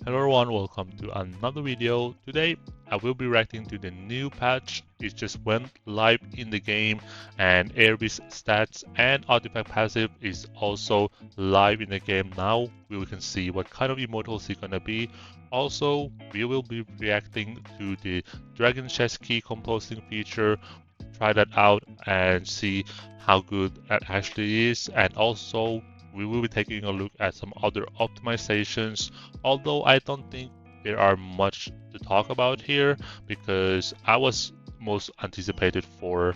Hello everyone, welcome to another video. Today I will be reacting to the new patch. It just went live in the game, and Aries stats and artifact passive is also live in the game now. We can see what kind of immortals it's gonna be. Also, we will be reacting to the Dragon Chest key composting feature. Try that out and see how good that actually is, and also we will be taking a look at some other optimizations, although I don't think there are much to talk about here because I was most anticipated for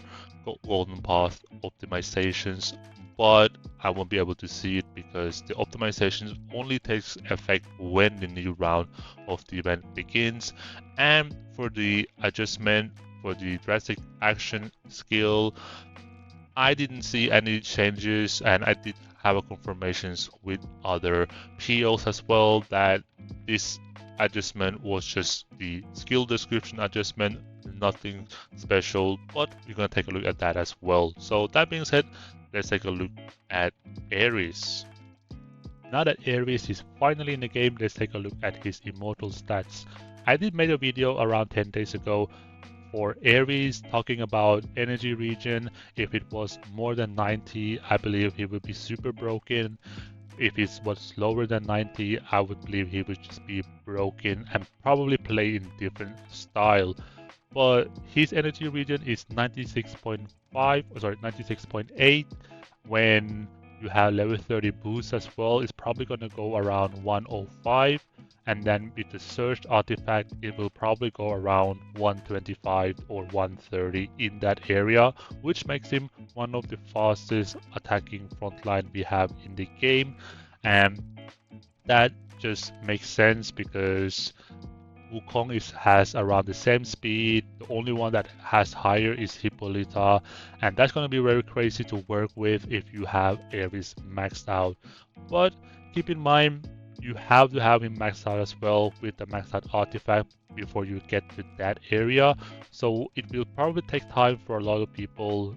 Golden Path optimizations, but I won't be able to see it because the optimizations only takes effect when the new round of the event begins. And for the adjustment for the drastic action skill, I didn't see any changes, and I did have a confirmations with other POs as well that this adjustment was just the skill description adjustment, nothing special, but we're gonna take a look at that as well. So that being said, let's take a look at Aries. Now that Aries is finally in the game, let's take a look at his immortal stats. I did make a video around 10 days ago for Aries talking about energy regen. If it was more than 90, I believe he would be super broken. If it was lower than 90, I would believe he would just be broken and probably play in different style. But his energy regen is 96.5, sorry, 96.8. When you have level 30 boost as well, it's probably going to go around 105. And then with the surge artifact, it will probably go around 125 or 130 in that area, which makes him one of the fastest attacking frontline we have in the game. And that just makes sense because Wukong has around the same speed. The only one that has higher is Hippolyta, and that's going to be very crazy to work with if you have Aries maxed out. But keep in mind, you have to have him maxed out as well with the maxed out artifact before you get to that area. So it will probably take time for a lot of people.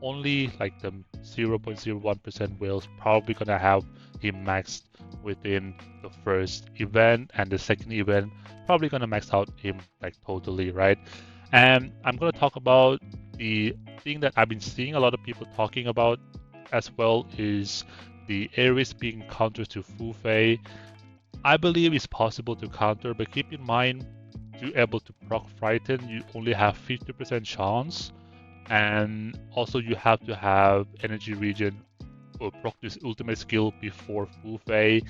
Only like the 0.01% whales probably gonna have him maxed within the first event, and the second event probably gonna max out him like totally, right? And I'm gonna talk about the thing that I've been seeing a lot of people talking about as well is the Aries being counter to Fu Fei. I believe it's possible to counter, but keep in mind to be able to proc Frighten, you only have 50% chance, and also you have to have energy regen or proc this ultimate skill before Fu Fei.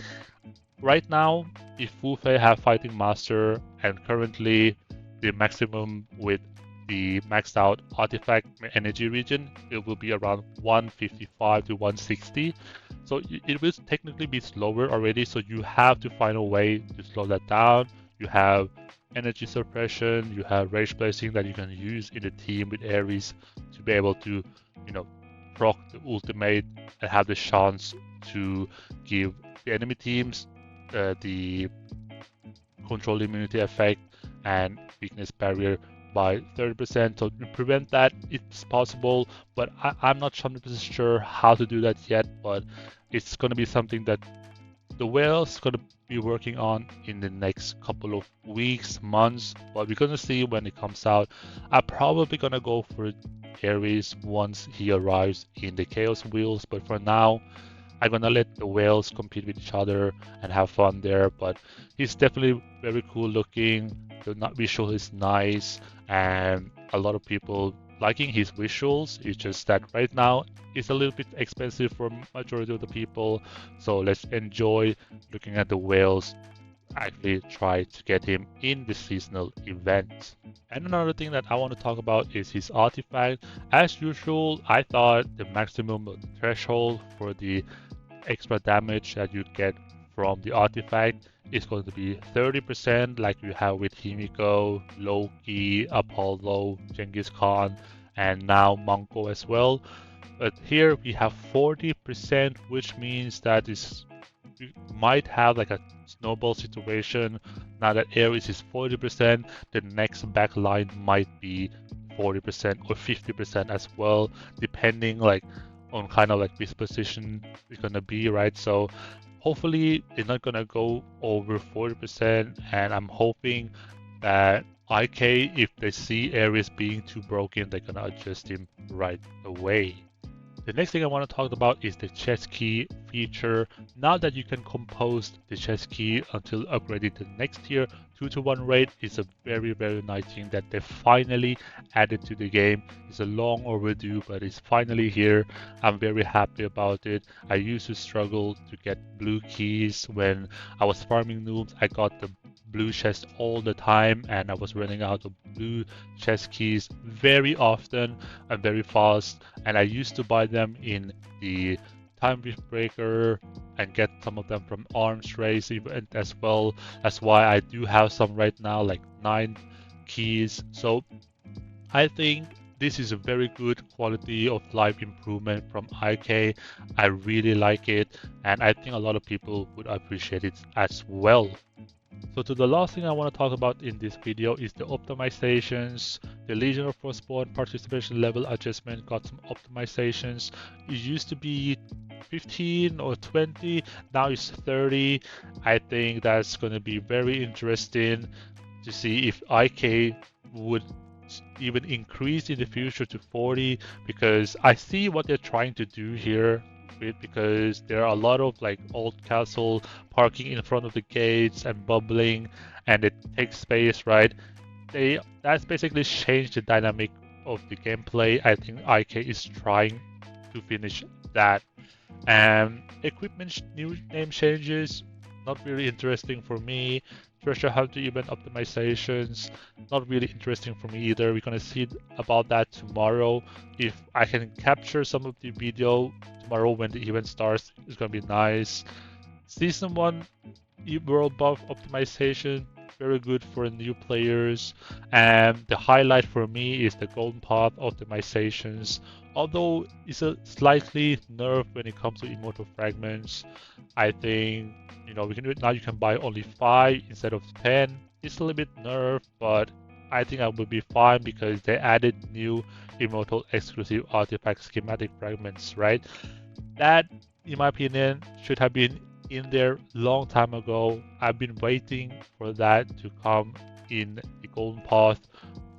Right now, if Fu Fei have Fighting Master, and currently the maximum with the maxed out artifact energy regen, it will be around 155 to 160. So it will technically be slower already, so you have to find a way to slow that down. You have energy suppression, you have rage blazing that you can use in the team with Aries to be able to, proc the ultimate and have the chance to give the enemy teams the control immunity effect and weakness barrier by 30%. So to prevent that, it's possible, but I'm not 100% sure how to do that yet. But it's going to be something that the whale's going to be working on in the next couple of weeks, months. But we're going to see when it comes out. I'm probably going to go for Aries once he arrives in the Chaos Wheels, but for now, I'm gonna let the whales compete with each other and have fun there. But he's definitely very cool looking. The visual is nice, and a lot of people liking his visuals. It's just that right now it's a little bit expensive for majority of the people. So let's enjoy looking at the whales. Actually try to get him in the seasonal event. And another thing that I want to talk about is his artifact. As usual, I thought the maximum threshold for the extra damage that you get from the artifact is going to be 30%, like you have with Himiko, Loki, Apollo, Genghis Khan, and now Manko as well. But here we have 40%, which means that you might have like a snowball situation. Now that Aries is 40%, the next backline might be 40% or 50% as well, depending like on kind of like this position is gonna be, right? So Hopefully they're not gonna go over 40%, and I'm hoping that IK, if they see Aries being too broken, they're gonna adjust him right away. The next thing I want to talk about is the chess key feature. Now that you can compose the chess key until upgrading to next tier, 2 to 1 rate is a very nice thing that they finally added to the game. It's a long overdue, but it's finally here. I'm very happy about it. I used to struggle to get blue keys when I was farming noobs. I got the blue chest all the time, and I was running out of blue chest keys very often and very fast, and I used to buy them in the time breaker and get some of them from arms race event as well. That's why I do have some right now, like 9 keys. So I think this is a very good quality of life improvement from IK. I really like it, and I think a lot of people would appreciate it as well. So to the last thing I want to talk about in this video is the optimizations. The Legion of Frostborn participation level adjustment got some optimizations. It used to be 15 or 20, now it's 30. I think that's going to be very interesting to see if IK would even increase in the future to 40, because I see what they're trying to do here because there are a lot of like old castle parking in front of the gates and bubbling, and it takes space, right? That's basically changed the dynamic of the gameplay. I think IK is trying to finish that. And equipment new name changes, not really interesting for me. Treasure hunter event optimizations, not really interesting for me either. We're gonna see about that tomorrow. If I can capture some of the video tomorrow when the event starts, it's gonna be nice. Season 1 world buff optimization, very good for new players. And the highlight for me is the golden path optimizations. Although it's a slightly nerf when it comes to immortal fragments, I think we can do it now. You can buy only 5 instead of 10. It's a little bit nerf, but I think I will be fine because they added new immortal exclusive artifact schematic fragments, right? That, in my opinion, should have been in there long time ago. I've been waiting for that to come in the golden path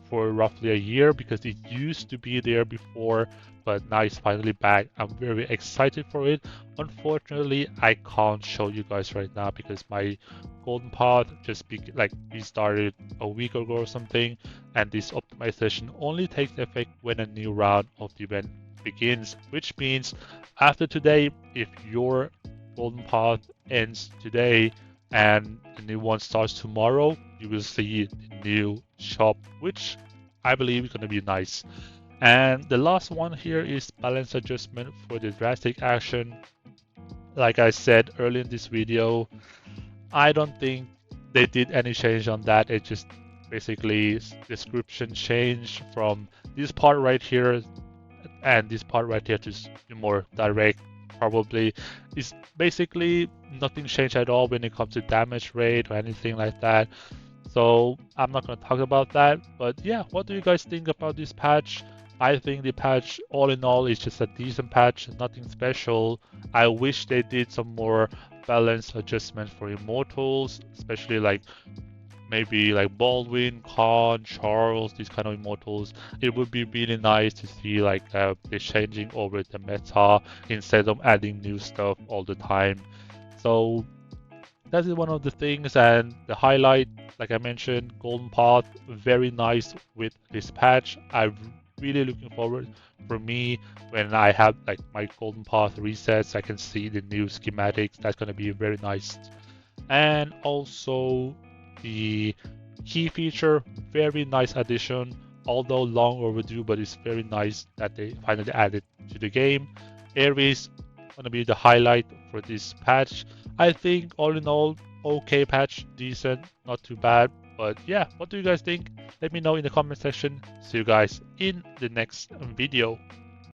for roughly a year because it used to be there before, but now it's finally back. I'm very excited for it. Unfortunately, I can't show you guys right now because my golden path just restarted a week ago or something, and this optimization only takes effect when a new round of the event begins, which means after today, if your golden path ends today and the new one starts tomorrow, you will see the new shop, which I believe is going to be nice. And the last one here is balance adjustment for the drastic action. Like I said earlier in this video, I don't think they did any change on that. It just basically description change from this part right here and this part right here to more direct. Probably is basically nothing changed at all when it comes to damage rate or anything like that. So I'm not going to talk about that. But yeah, what do you guys think about this patch? I think the patch, all in all, is just a decent patch, nothing special. I wish they did some more balanced adjustments for immortals, especially like maybe like Baldwin, Khan, Charles, these kind of immortals. It would be really nice to see like they're changing over the meta instead of adding new stuff all the time. So that is one of the things, and the highlight, like I mentioned, Golden Path, very nice with this patch. I'm really looking forward, for me, when I have like my Golden Path resets, I can see the new schematics. That's going to be very nice. And also the key feature, very nice addition, although long overdue, but it's very nice that they finally added to the game. Aries gonna be the highlight for this patch. I think all in all, okay patch, decent, not too bad. But yeah, what do you guys think? Let me know in the comment section. See you guys in the next video.